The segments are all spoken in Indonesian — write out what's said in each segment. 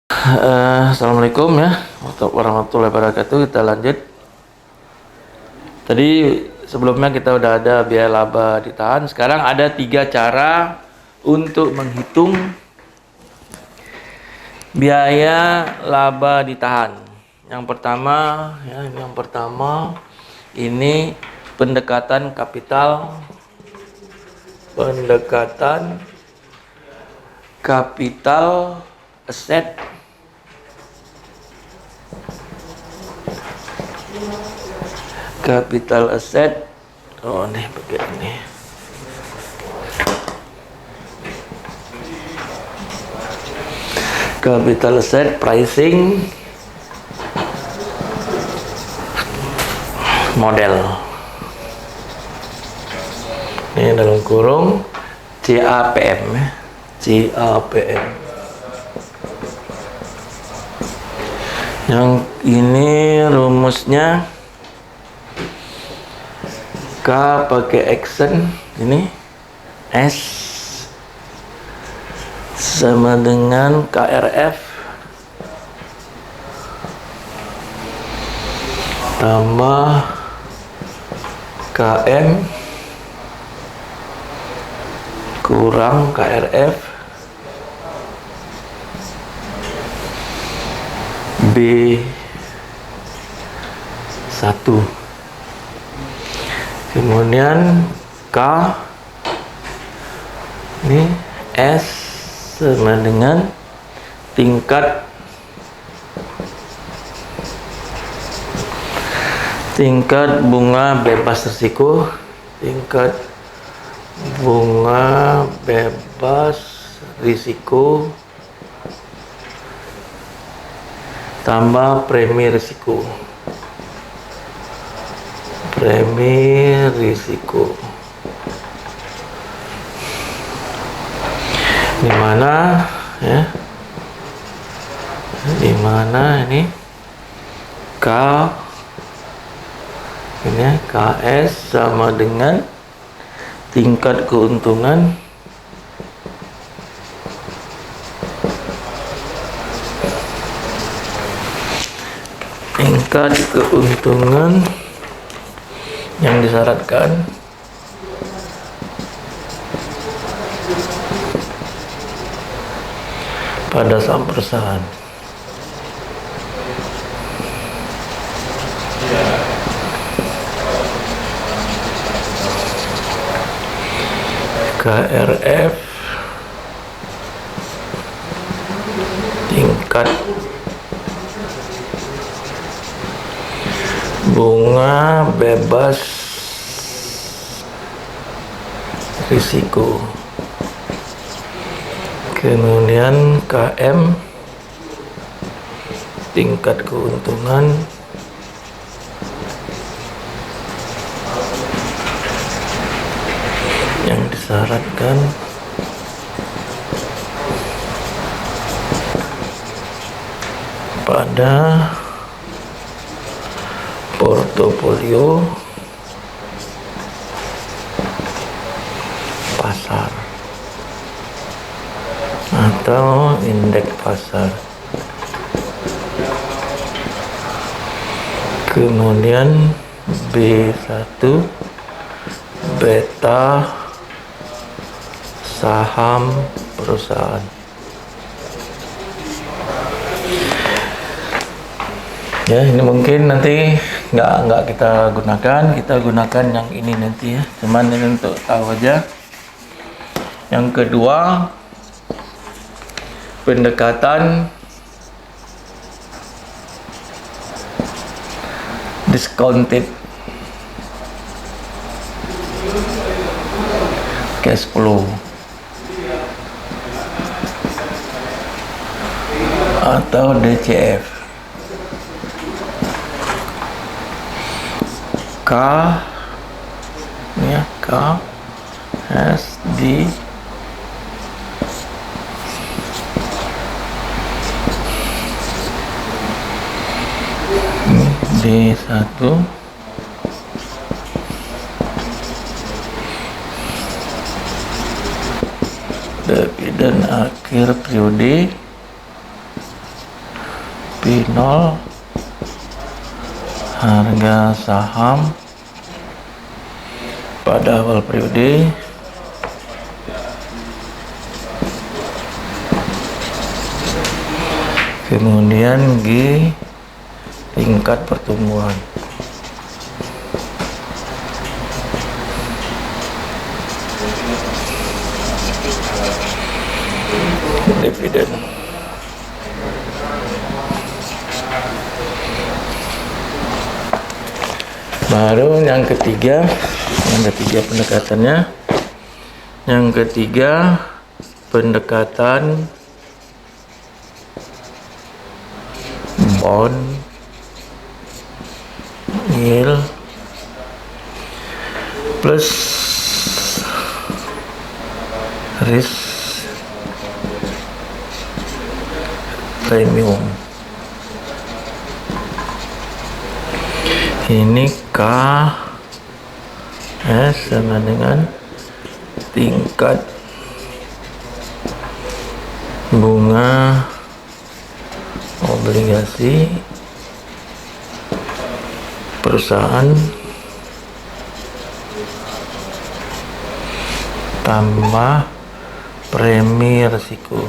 Assalamualaikum ya warahmatullahi wabarakatuh. Kita lanjut. Tadi sebelumnya kita udah ada biaya laba ditahan. Sekarang ada 3 cara untuk menghitung biaya laba ditahan. Yang pertama ya, ini pendekatan kapital aset. Capital asset. Oh, nih begini. Capital asset pricing model. Ini dalam kurung CAPM ya. CAPM. Yang ini rumusnya K pakai action, ini S sama dengan KRF tambah KM kurang KRF B1. Kemudian K ini S sama dengan tingkat bunga bebas risiko, tambah premi risiko. Dimana ini K ini KS sama dengan tingkat keuntungan yang disyaratkan pada saham perusahaan. KRF tingkat bunga bebas risiko. Kemudian KM tingkat keuntungan yang disyaratkan pada portofolio pasar atau indeks pasar. Kemudian B1 beta saham perusahaan. Ya, ini mungkin nanti nggak kita gunakan yang ini nanti ya. Cuman ini untuk tahu aja. Yang kedua, pendekatan discounted cash flow atau DCF. K ya, K S D D1 dividen akhir periode P0 harga saham pada awal periode kemudian G tingkat pertumbuhan. Dividen. Baru yang ketiga pendekatannya. Yang ketiga pendekatan bond yield plus risk premium. Ini K S sama dengan tingkat bunga obligasi perusahaan tambah premi risiko.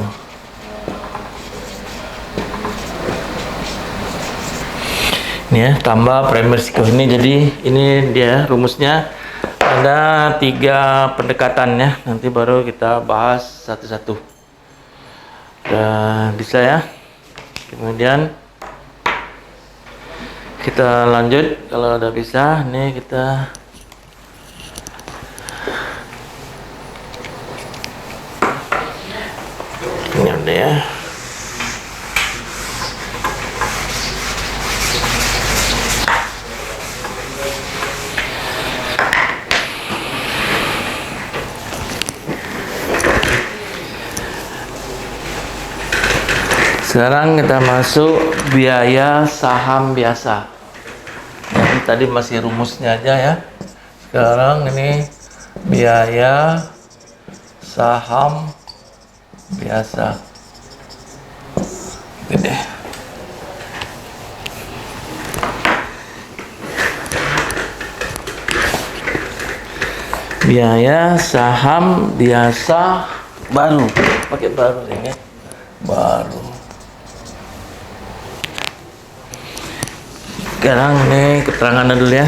Ini ya, tambah premi risiko ini. Jadi ini dia rumusnya, ada 3 pendekatan ya. Nanti baru kita bahas satu-satu. Udah bisa ya. Kemudian kita lanjut. Kalau udah bisa, nih kita ini udah ya. Sekarang kita masuk biaya saham biasa. Ini tadi masih rumusnya aja ya. Sekarang ini biaya saham biasa. Gede. Biaya saham biasa baru. Pakai baru ini. Baru. Sekarang ini keterangannya dulu ya.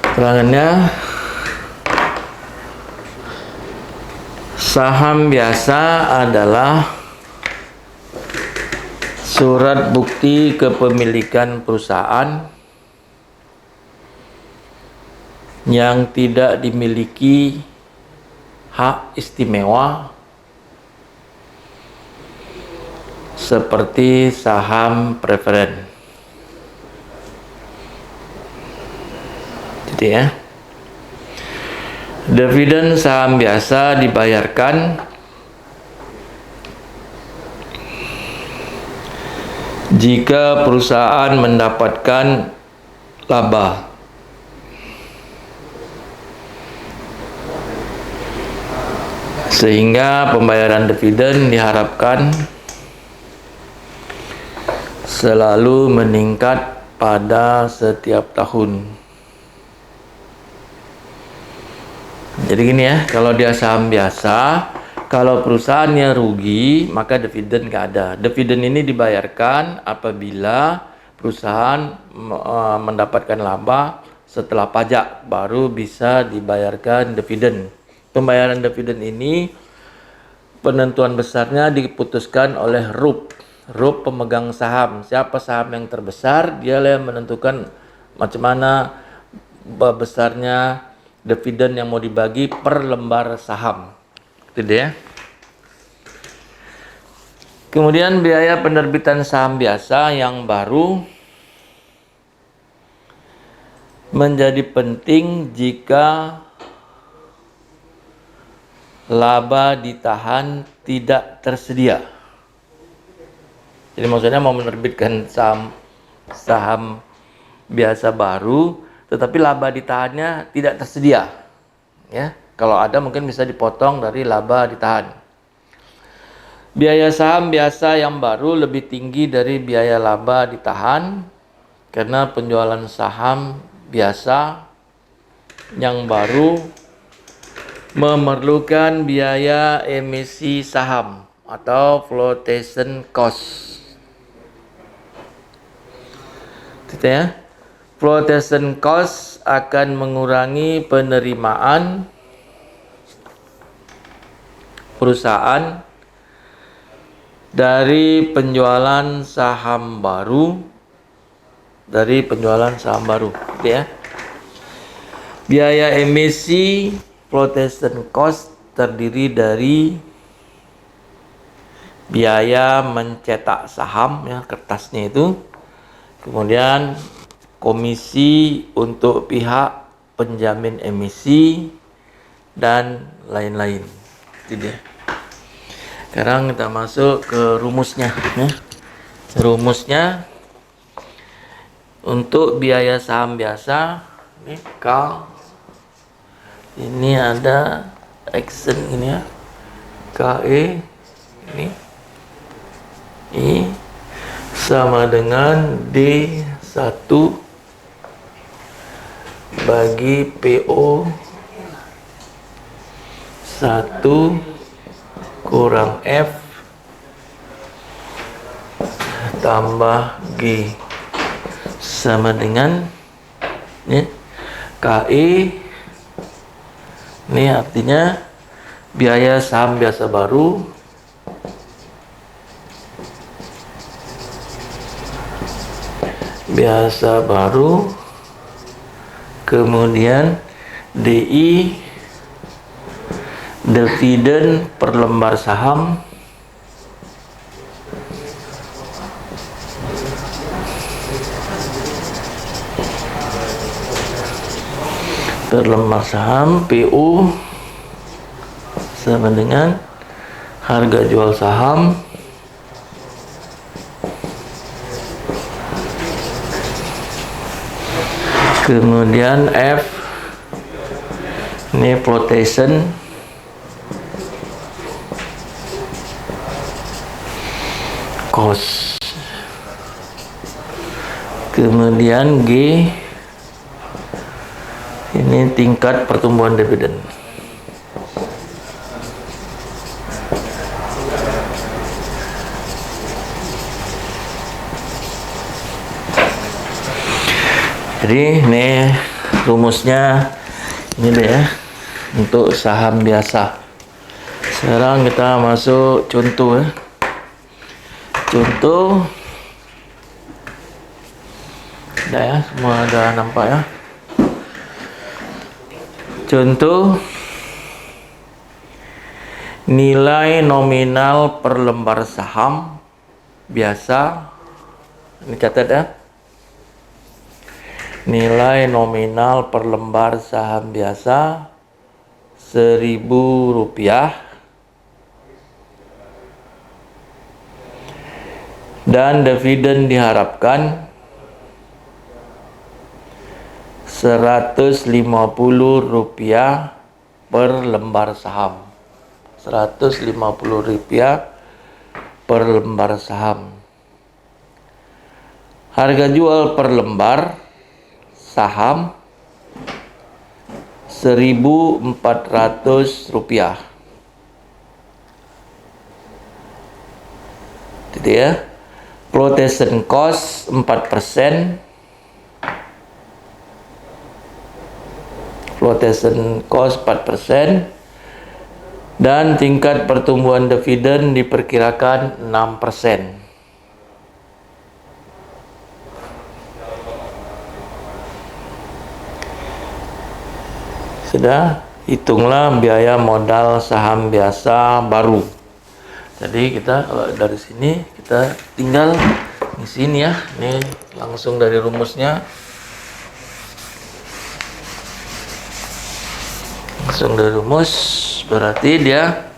Keterangannya, saham biasa adalah surat bukti kepemilikan perusahaan yang tidak dimiliki hak istimewa seperti saham preferen. Jadi ya, dividen saham biasa dibayarkan jika perusahaan mendapatkan laba. Sehingga pembayaran dividen diharapkan selalu meningkat pada setiap tahun. Jadi gini ya, kalau dia saham biasa, kalau perusahaannya rugi, maka dividen nggak ada. Dividen ini dibayarkan apabila perusahaan mendapatkan laba setelah pajak, baru bisa dibayarkan dividen. Pembayaran dividen ini penentuan besarnya diputuskan oleh RUP. RUP pemegang saham. Siapa saham yang terbesar, dia yang menentukan macam mana besarnya dividen yang mau dibagi per lembar saham. Itu dia. Kemudian biaya penerbitan saham biasa yang baru menjadi penting jika laba ditahan tidak tersedia. Jadi maksudnya mau menerbitkan saham biasa baru, tetapi laba ditahannya tidak tersedia. Ya, kalau ada mungkin bisa dipotong dari laba ditahan. Biaya saham biasa yang baru lebih tinggi dari biaya laba ditahan karena penjualan saham biasa yang baru memerlukan biaya emisi saham atau flotation cost. Gitu ya. Flotation cost akan mengurangi penerimaan perusahaan dari penjualan saham baru, gitu ya. Biaya emisi flotation cost terdiri dari biaya mencetak saham, ya, kertasnya itu, kemudian komisi untuk pihak penjamin emisi dan lain-lain. Itu dia. Sekarang kita masuk ke rumusnya, ya. Rumusnya untuk biaya saham biasa, ini K, ini ada action ini, ya, KE, ini I sama dengan D1 bagi PO 1 kurang F tambah G sama dengan, ya, KE. Ini artinya biaya saham biasa baru kemudian DI dividen per lembar saham PU sama dengan harga jual saham kemudian F ini flotation cost, kemudian G ini tingkat pertumbuhan dividen. Jadi ini rumusnya ini deh, ya, untuk saham biasa. Sekarang kita masuk contoh, ya. Contoh, udah ya, semua ada nampak, ya. Contoh nilai nominal per lembar saham biasa, ini catat, ya. Nilai nominal per lembar saham biasa Rp1.000 dan dividen diharapkan Rp150 per lembar saham. Rp150 per lembar saham. Harga jual per lembar saham Rp1.400. Gitu ya. Flotation cost 4%. Flotation cost 4% dan tingkat pertumbuhan dividen diperkirakan 6%. Sudah, hitunglah biaya modal saham biasa baru. Jadi kita kalau dari sini kita tinggal di sini, ya. Ini langsung dari rumusnya. Langsung dari rumus berarti dia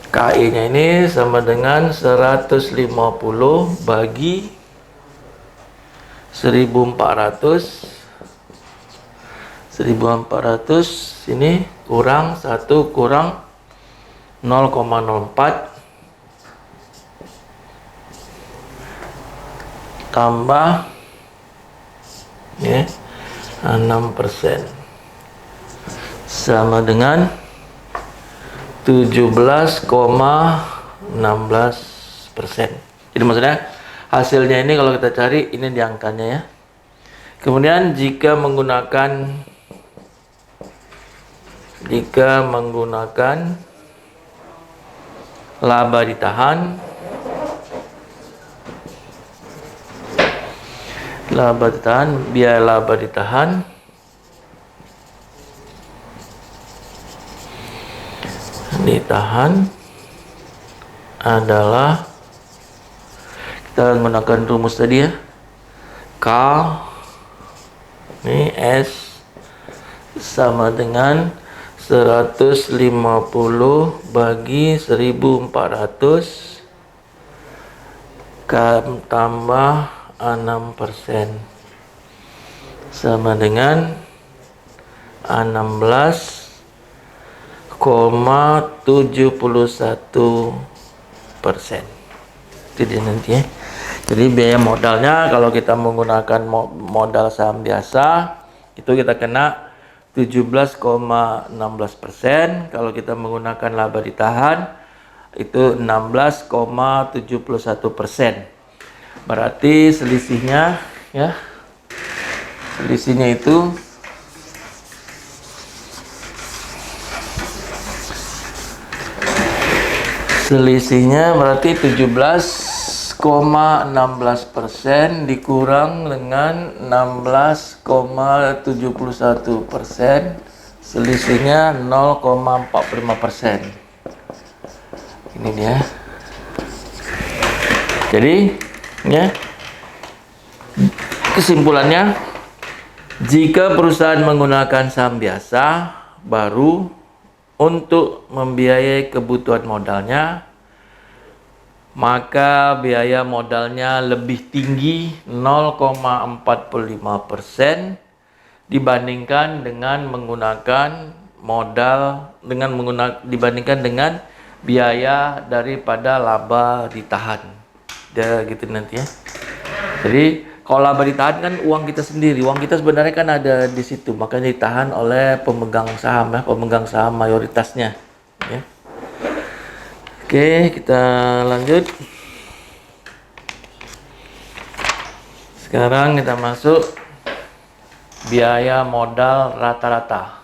KI nya ini sama dengan 150 bagi 1400 ini kurang 1 kurang 0,04 tambah ya 6% sama dengan 17,16%. Jadi maksudnya hasilnya ini kalau kita cari ini di angkanya ya. Kemudian jika menggunakan laba ditahan, biaya laba ditahan adalah, kita menggunakan rumus tadi ya, K ini S sama dengan 150 bagi 1400 tambah 6% sama dengan 16,71%. Itu dia nanti ya. Jadi biaya modalnya kalau kita menggunakan modal saham biasa itu kita kena 17,16%. Kalau kita menggunakan laba ditahan itu 16,71%. Berarti selisihnya ya, itu berarti 17,16% dikurang dengan 16,71%, selisihnya 0,45%. Ini dia. Jadi ya, kesimpulannya, jika perusahaan menggunakan saham biasa baru untuk membiayai kebutuhan modalnya, maka biaya modalnya lebih tinggi 0,45% dibandingkan dengan dibandingkan dengan biaya daripada laba ditahan. Ya gitu nanti ya. Jadi kalau laba ditahan kan uang kita sendiri, uang kita sebenarnya kan ada di situ, makanya ditahan oleh pemegang saham ya, pemegang saham mayoritasnya ya. Oke, kita lanjut. Sekarang kita masuk biaya modal rata-rata.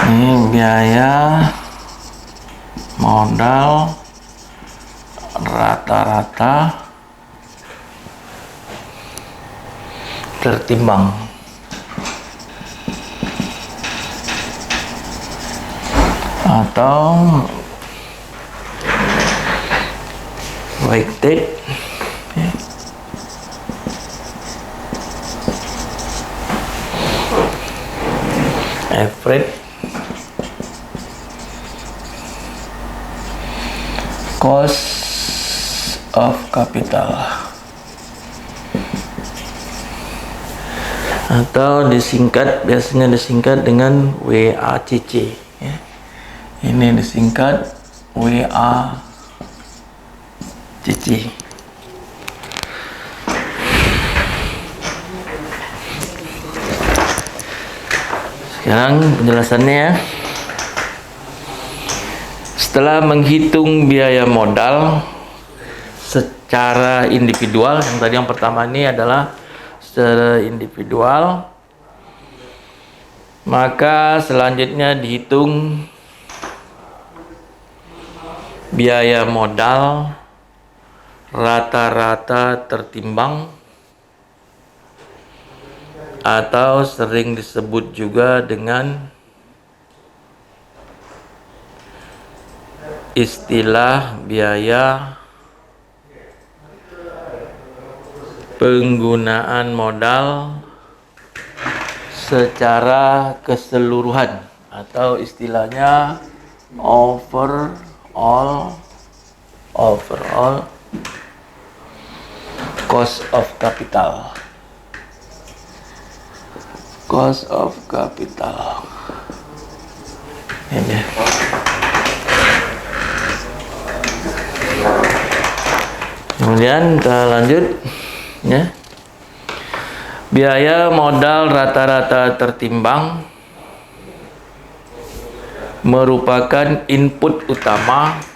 Ini biaya modal rata-rata tertimbang atau weighted average cost of capital, atau biasanya disingkat dengan WACC ya. Ini disingkat WACC. Sekarang penjelasannya ya. Setelah menghitung biaya modal secara individual, yang pertama ini adalah secara individual, maka selanjutnya dihitung biaya modal rata-rata tertimbang atau sering disebut juga dengan istilah biaya penggunaan modal secara keseluruhan, atau istilahnya overall cost of capital. Cost of capital. Ini. Kemudian kita lanjut ya. Biaya modal rata-rata tertimbang merupakan input utama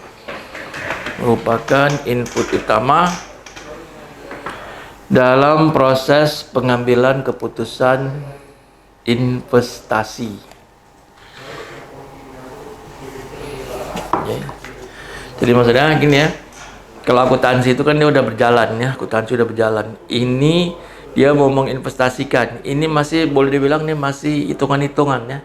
dalam proses pengambilan keputusan investasi. Jadi maksudnya gini ya, kalau akuntansi itu kan dia udah berjalan ya, akuntansi udah berjalan. Ini dia mau menginvestasikan. Ini masih boleh dibilang nih masih hitungan-hitungan ya.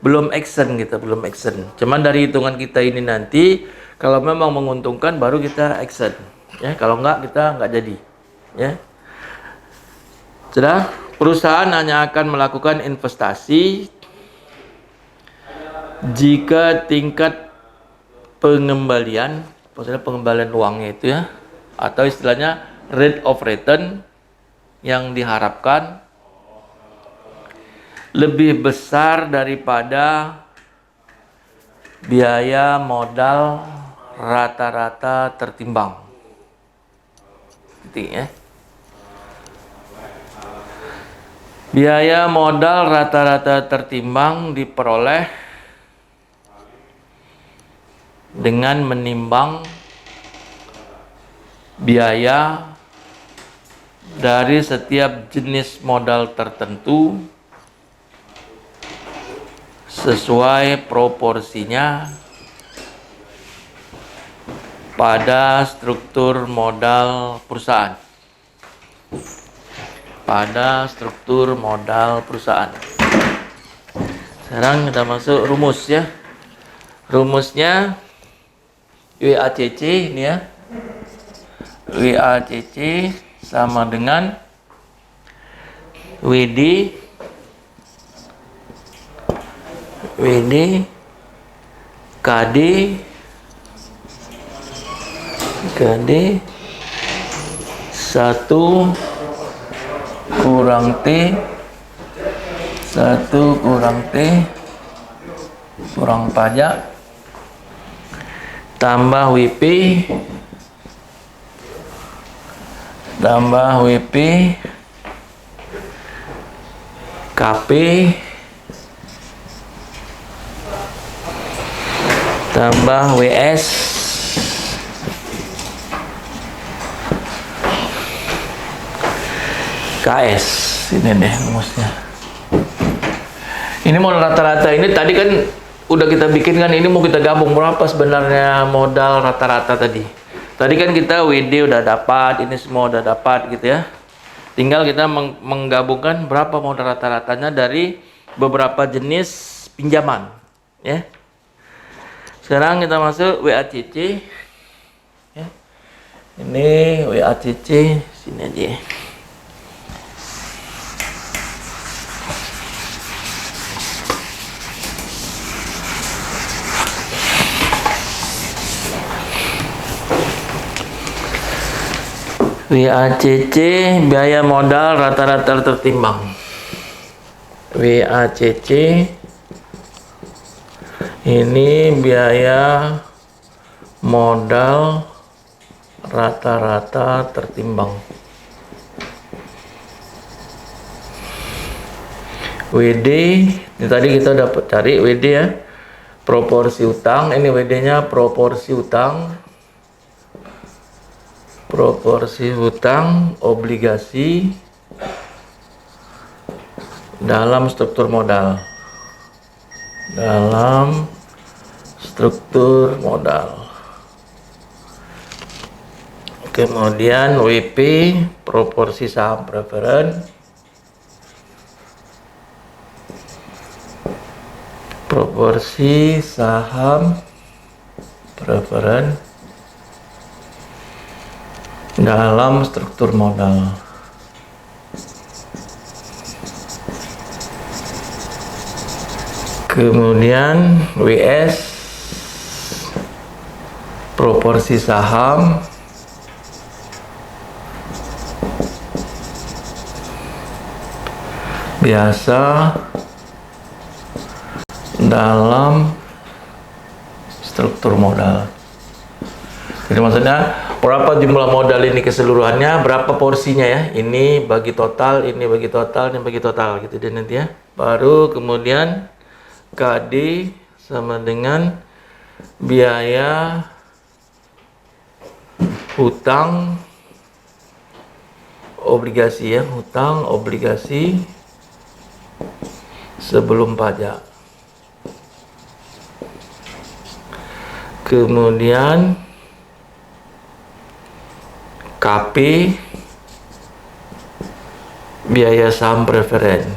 Belum action gitu, belum action. Cuman dari hitungan kita ini nanti kalau memang menguntungkan baru kita action. Ya, kalau enggak kita enggak jadi. Ya. Sudah, perusahaan hanya akan melakukan investasi jika tingkat pengembalian, maksudnya pengembalian uangnya itu ya, atau istilahnya rate of return yang diharapkan lebih besar daripada biaya modal rata-rata tertimbang. Gitu ya. Biaya modal rata-rata tertimbang diperoleh dengan menimbang biaya dari setiap jenis modal tertentu sesuai proporsinya pada struktur modal perusahaan. Sekarang kita masuk rumus ya. Rumusnya WACC ini ya. WACC sama dengan WD KD 1 kurang T kurang pajak tambah WP KP tambah WS KS. Ini deh rumusnya. Ini modal rata-rata ini tadi kan udah kita bikin kan, ini mau kita gabung berapa sebenarnya modal rata-rata tadi. Tadi kan kita WD udah dapat, ini semua udah dapat gitu ya. Tinggal kita menggabungkan berapa modal rata-ratanya dari beberapa jenis pinjaman ya. Sekarang kita masuk WACC ya. Ini WACC sini aja. WACC biaya modal rata-rata tertimbang. WACC ini biaya modal rata-rata tertimbang. WD ini tadi kita dapat cari WD ya, proporsi utang. Ini WD-nya proporsi utang obligasi dalam struktur modal. Kemudian WP proporsi saham preferen, dalam struktur modal. Kemudian WS proporsi saham biasa dalam struktur modal. Jadi maksudnya berapa jumlah modal ini keseluruhannya, berapa porsinya ya. Ini bagi total, ini bagi total, ini bagi total gitu deh nanti ya. Baru kemudian KD sama dengan biaya hutang obligasi ya, hutang obligasi sebelum pajak. Kemudian KP biaya saham preferen.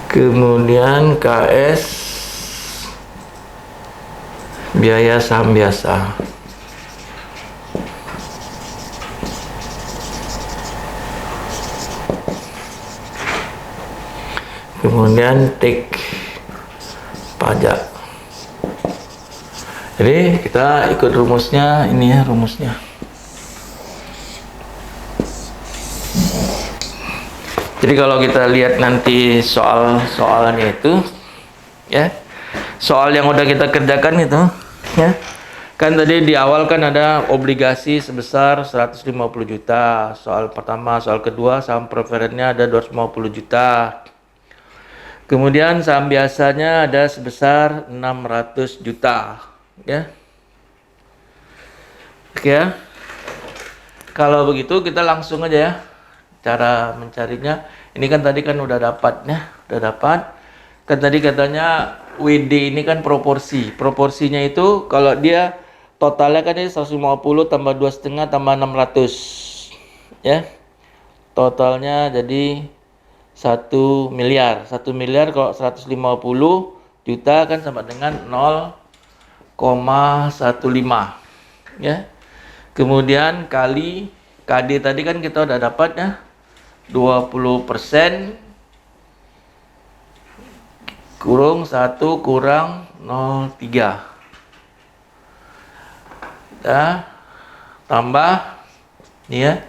Kemudian KS biaya saham biasa. Kemudian tik pajak. Jadi kita ikut rumusnya, ini ya rumusnya. Jadi kalau kita lihat nanti soal-soalnya itu ya, soal yang udah kita kerjakan itu ya, kan tadi di awal kan ada obligasi sebesar 150 juta soal pertama, soal kedua saham preferennya ada 250 juta, kemudian saham biasanya ada sebesar 600 juta ya. Oke ya, kalau begitu kita langsung aja ya cara mencarinya. Ini kan tadi kan udah dapat ya, udah dapat kan tadi katanya WD ini kan proporsinya itu kalau dia totalnya kan ini 150 tambah 2,5 tambah 600 ya, totalnya jadi 1 miliar. 1 miliar kalau 150 juta kan sama dengan 0,15 ya. Kemudian kali KD tadi kan kita udah dapat ya, 20% kurung 1 kurang 0,3 ya, tambah ini ya,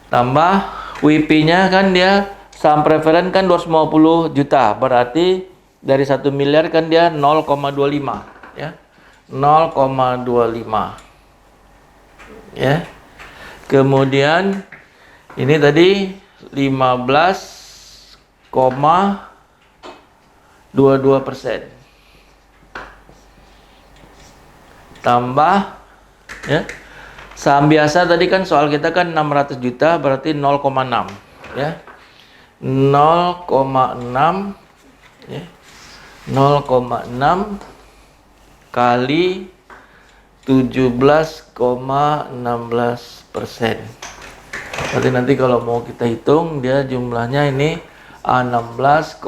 tambah WP nya kan dia saham preferen kan 250 juta, berarti dari 1 miliar kan dia 0,25 ya, 0,25 ya. Kemudian ini tadi 15,22% tambah ya, saham biasa tadi kan soal kita kan 600 juta berarti 0,6 ya, 0,6 ya, 0,6 kali 17,16%. Berarti nanti kalau mau kita hitung dia jumlahnya ini 16,2%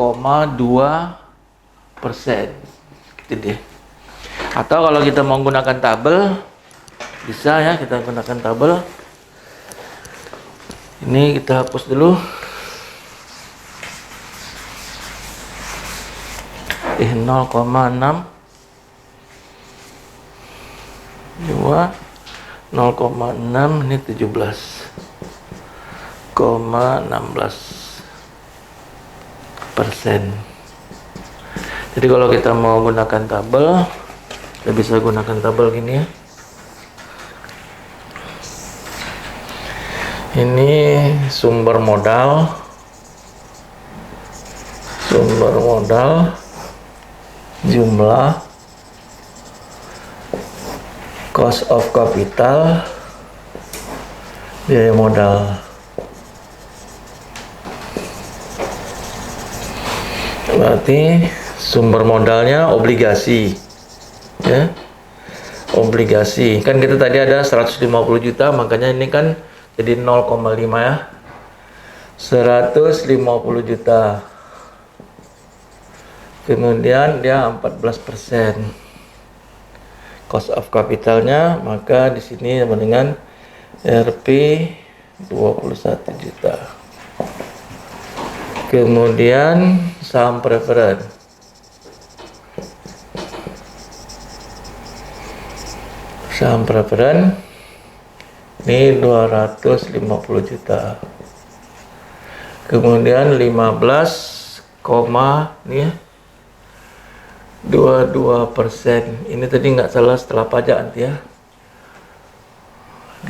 gitu deh. Atau kalau kita mau gunakan tabel bisa ya, kita gunakan tabel. Ini kita hapus dulu. 0,6 2 0,6 ini 17,16%. Jadi kalau kita mau gunakan tabel, kita bisa gunakan tabel gini ya. Ini sumber modal jumlah cost of capital biaya modal. Berarti sumber modalnya obligasi ya, obligasi kan kita tadi ada 150 juta, makanya ini kan jadi 0,5 ya, 150 juta. Kemudian dia 14% cost of capitalnya, maka di sini sama dengan RP 21 juta. Kemudian saham preferen. Saham preferen ini 250 juta. Kemudian 15, nih ya, 22%. Ini tadi nggak salah setelah pajak nanti ya.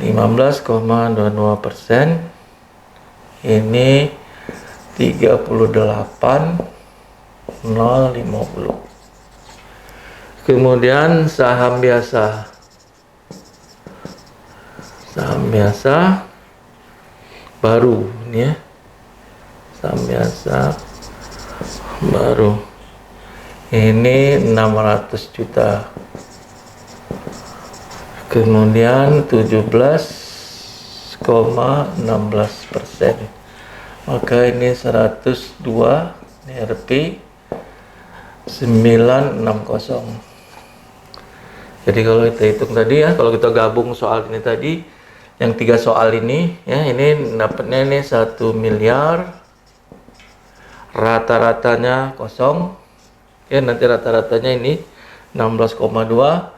15,22%. Ini 38,050. Kemudian saham biasa. Saham biasa baru ini ya. Saham biasa baru. Ini 600 juta. Kemudian 17,16%. Maka ini 102, ini Rp 960. Jadi kalau kita hitung tadi ya, kalau kita gabung soal ini tadi, yang 3 soal ini ya, ini dapatnya ini 1 miliar, rata-ratanya kosong ya, nanti rata-ratanya ini 16,2,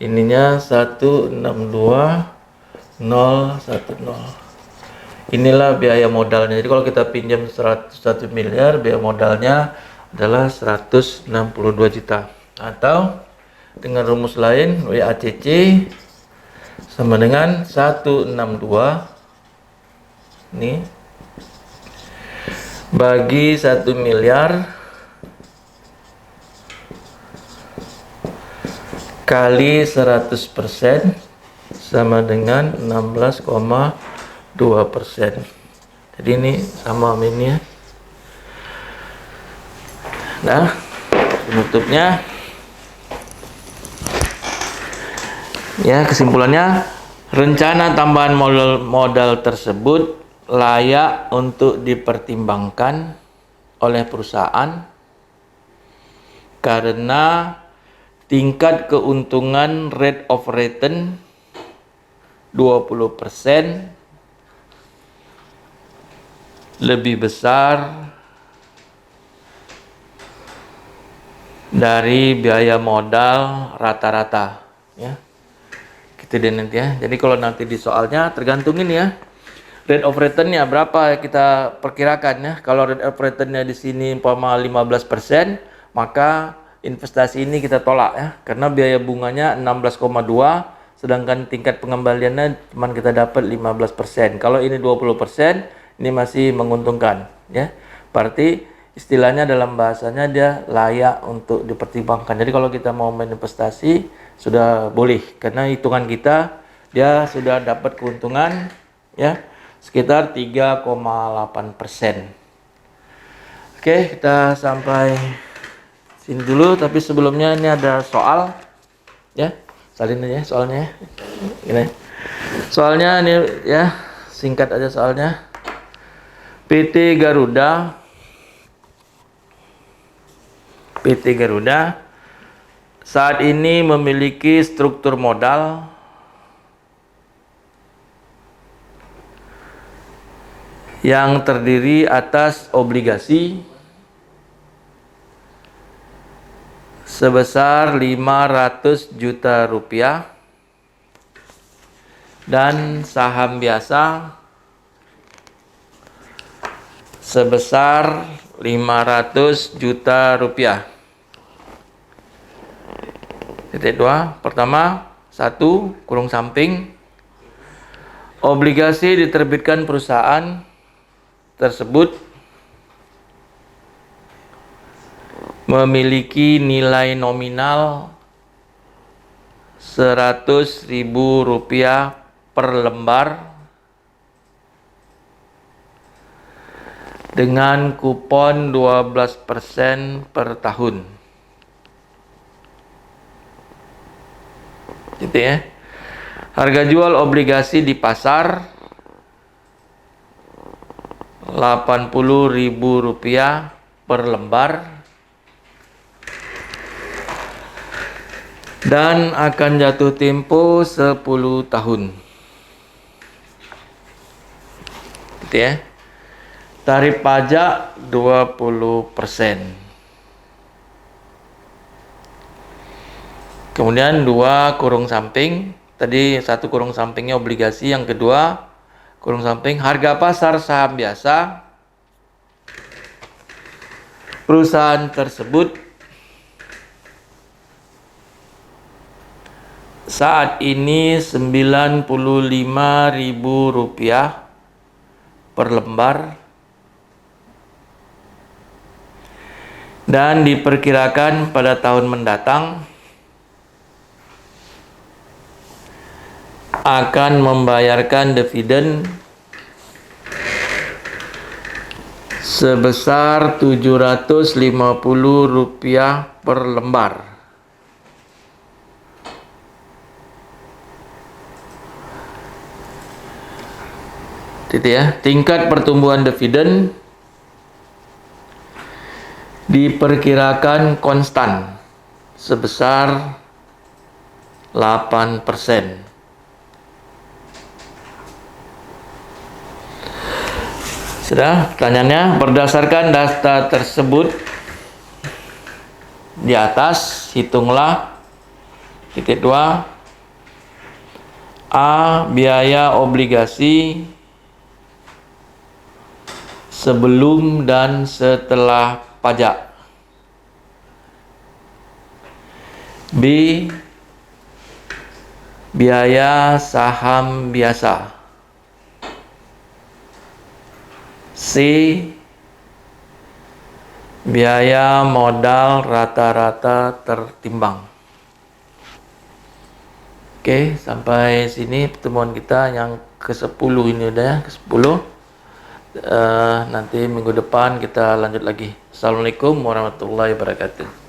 ininya 162,010. Inilah biaya modalnya. Jadi kalau kita pinjam 101 miliar, biaya modalnya adalah 162 juta. Atau dengan rumus lain, WACC sama dengan 162 nih bagi 1 miliar kali 100% sama dengan 16,2%. Jadi ini sama ini ya. Nah, penutupnya ya, kesimpulannya, rencana tambahan modal tersebut layak untuk dipertimbangkan oleh perusahaan karena tingkat keuntungan rate of return 20% lebih besar dari biaya modal rata-rata ya. Gitu deh nanti ya. Jadi kalau nanti di soalnya tergantungin ya, rate of return-nya berapa kita perkirakan ya. Kalau rate of return-nya di sini umpama 15%, maka investasi ini kita tolak ya, karena biaya bunganya 16,2, sedangkan tingkat pengembaliannya cuma kita dapat 15%. Kalau ini 20%, ini masih menguntungkan ya. Berarti istilahnya dalam bahasanya dia layak untuk dipertimbangkan. Jadi kalau kita mau main investasi sudah boleh, karena hitungan kita dia sudah dapat keuntungan ya sekitar 3,8%. Oke, kita sampai sini dulu, tapi sebelumnya ini ada soal ya. Salin aja soalnya ya. Gini. Soalnya ini ya, singkat aja soalnya. PT Garuda saat ini memiliki struktur modal yang terdiri atas obligasi sebesar 500 juta rupiah dan saham biasa sebesar 500 juta rupiah. Titik 2. Pertama, 1 kurung samping, obligasi diterbitkan perusahaan tersebut memiliki nilai nominal Rp100.000 per lembar dengan kupon 12% per tahun. Gitu ya. Harga jual obligasi di pasar Rp80.000 per lembar dan akan jatuh tempo 10 tahun. Gitu ya. Tarif pajak 20%. Kemudian 2 kurung samping, tadi 1 kurung sampingnya obligasi, yang kedua kurung samping harga pasar saham biasa. Perusahaan tersebut saat ini Rp95.000 per lembar dan diperkirakan pada tahun mendatang akan membayarkan dividen sebesar Rp750 per lembar. Gitu ya. Tingkat pertumbuhan dividen diperkirakan konstan sebesar 8%. Sudah, pertanyaannya, berdasarkan data tersebut di atas, hitunglah titik 2 A. Biaya obligasi sebelum dan setelah pajak. B. Biaya saham biasa. C. Biaya modal rata-rata tertimbang. Oke, sampai sini pertemuan kita yang ke-10 ini udah ya, ke-10. Nanti minggu depan kita lanjut lagi. Assalamualaikum warahmatullahi wabarakatuh.